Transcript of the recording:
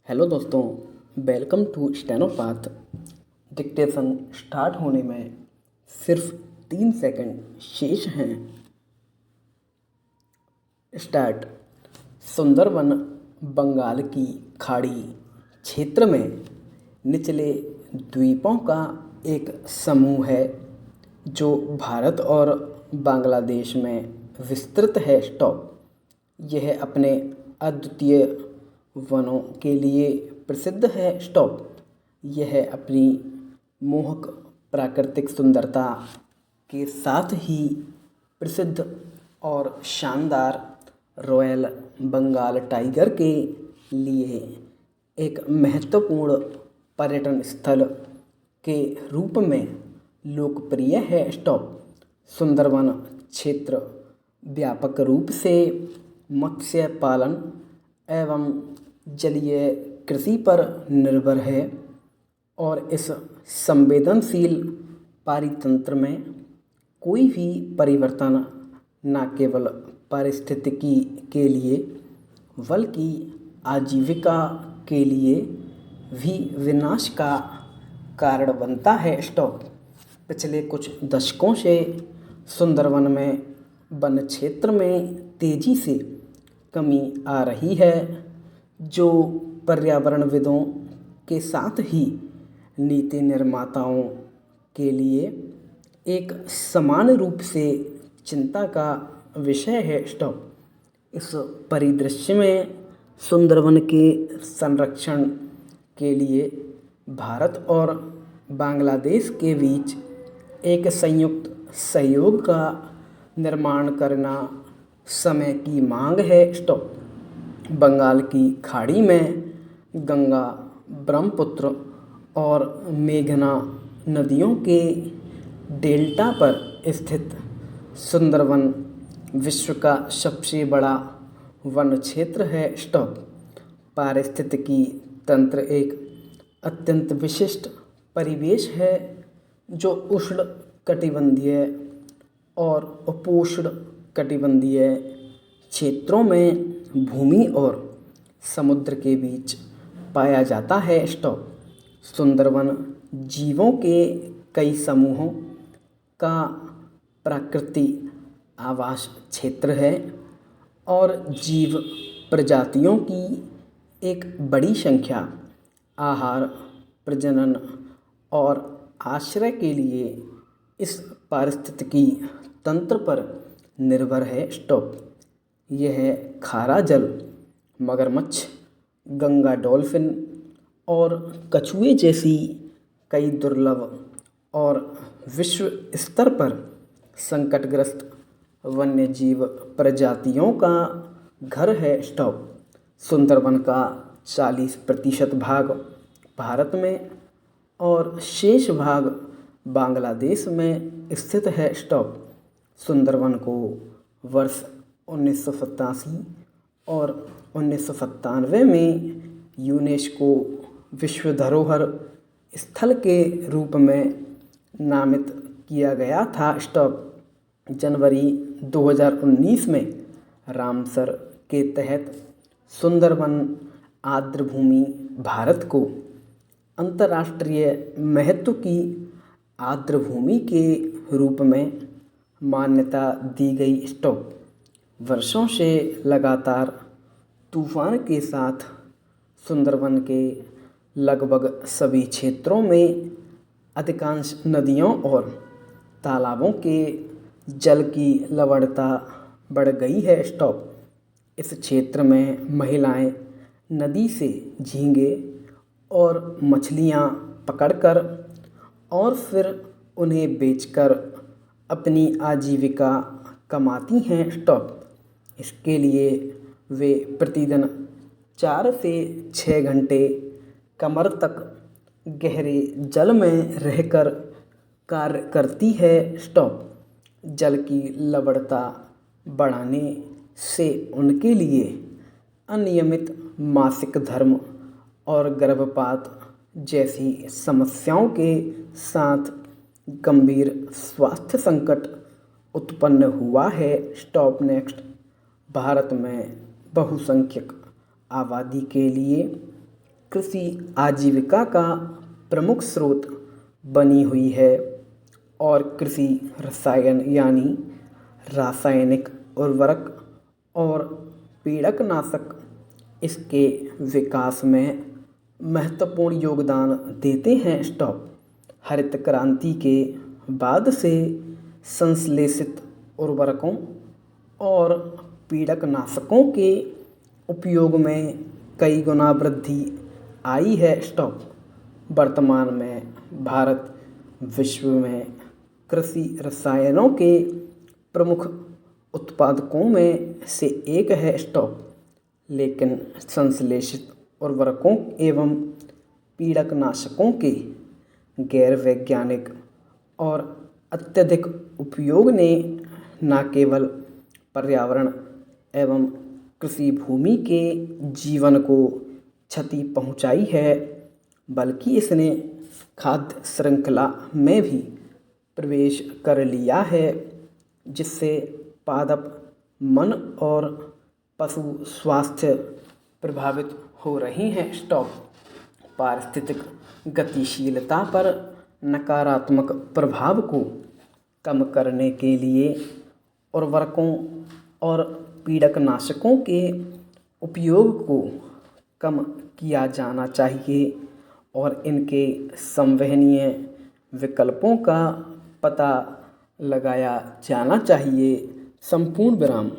Hello दोस्तों, welcome to steno path. Dictation start होने में सिर्फ 3 सेकंड शेष हैं। स्टार्ट। सुंदरवन बंगाल की खाड़ी क्षेत्र में निचले द्वीपों का एक समूह है जो भारत और बांग्लादेश में विस्तृत है। स्टॉप। यह अपने अद्वितीय वनों के लिए प्रसिद्ध है। स्टॉप। यह अपनी मोहक प्राकृतिक सुंदरता के साथ ही प्रसिद्ध और शानदार रॉयल बंगाल टाइगर के लिए एक महत्वपूर्ण पर्यटन स्थल के रूप में लोकप्रिय है। स्टॉप। सुंदरवन क्षेत्र व्यापक रूप से मत्स्य पालन एवं जलीय कृषि पर निर्भर है और इस संवेदनशील पारितंत्र में कोई भी परिवर्तन न केवल पारिस्थितिकी के लिए बल्कि आजीविका के लिए भी विनाश का कारण बनता है। स्टॉप। पिछले कुछ दशकों से सुंदरवन में वन क्षेत्र में तेज़ी से कमी आ रही है, जो पर्यावरणविदों के साथ ही नीति निर्माताओं के लिए एक समान रूप से चिंता का विषय है। स्टॉप। इस परिदृश्य में सुंदरवन के संरक्षण के लिए भारत और बांग्लादेश के बीच एक संयुक्त सहयोग का निर्माण करना समय की मांग है। स्टॉप। बंगाल की खाड़ी में गंगा, ब्रह्मपुत्र और मेघना नदियों के डेल्टा पर स्थित सुंदरवन विश्व का सबसे बड़ा वन क्षेत्र है। स्टॉप। पारिस्थितिकी तंत्र एक अत्यंत विशिष्ट परिवेश है जो उष्ण कटिबंधीय और उपोष्ण कटिबंधीय क्षेत्रों में भूमि और समुद्र के बीच पाया जाता है। स्टॉप। सुंदरवन जीवों के कई समूहों का प्राकृतिक आवास क्षेत्र है और जीव प्रजातियों की एक बड़ी संख्या आहार, प्रजनन और आश्रय के लिए इस पारिस्थितिकी तंत्र पर निर्भर है। स्टॉप। यह खारा जल मगरमच्छ, गंगा डॉल्फिन और कछुए जैसी कई दुर्लभ और विश्व स्तर पर संकटग्रस्त वन्यजीव प्रजातियों का घर है। स्टॉप। सुंदरवन का 40% भाग भारत में और शेष भाग बांग्लादेश में स्थित है। स्टॉप। सुंदरवन को वर्ष 1987 और 1997 में यूनेस्को विश्व धरोहर स्थल के रूप में नामित किया गया था। स्टॉप। जनवरी 2019 में रामसर के तहत सुंदरवन आर्द्रभूमि भारत को अंतर्राष्ट्रीय महत्व की आर्द्रभूमि के रूप में मान्यता दी गई। स्टॉप। वर्षों से लगातार तूफान के साथ सुंदरवन के लगभग सभी क्षेत्रों में अधिकांश नदियों और तालाबों के जल की लवणता बढ़ गई है। स्टॉप। इस क्षेत्र में महिलाएं नदी से झींगे और मछलियां पकड़कर और फिर उन्हें बेचकर अपनी आजीविका कमाती हैं। स्टॉप। इसके लिए वे प्रतिदिन 4 से 6 घंटे कमर तक गहरे जल में रहकर कार्य करती है। स्टॉप। जल की लवणता बढ़ाने से उनके लिए अनियमित मासिक धर्म और गर्भपात जैसी समस्याओं के साथ गंभीर स्वास्थ्य संकट उत्पन्न हुआ है। स्टॉप। नेक्स्ट। भारत में बहुसंख्यक आबादी के लिए कृषि आजीविका का प्रमुख स्रोत बनी हुई है और कृषि रसायन यानी रासायनिक उर्वरक और पीड़कनाशक इसके विकास में महत्वपूर्ण योगदान देते हैं। स्टॉप। हरित क्रांति के बाद से संश्लेषित उर्वरकों और पीड़कनाशकों के उपयोग में कई गुना वृद्धि आई है। स्टॉप। वर्तमान में भारत विश्व में कृषि रसायनों के प्रमुख उत्पादकों में से एक है। स्टॉप। लेकिन संश्लेषित उर्वरकों एवं पीड़कनाशकों के गैर वैज्ञानिक और अत्यधिक उपयोग ने न केवल पर्यावरण एवं कृषि भूमि के जीवन को क्षति पहुंचाई है, बल्कि इसने खाद्य श्रृंखला में भी प्रवेश कर लिया है, जिससे पादप मन और पशु स्वास्थ्य प्रभावित हो रही हैं। स्टॉप। पारिस्थितिक गतिशीलता पर नकारात्मक प्रभाव को कम करने के लिए उर्वरकों और पीड़कनाशकों के उपयोग को कम किया जाना चाहिए और इनके संवहनीय विकल्पों का पता लगाया जाना चाहिए। संपूर्ण विराम।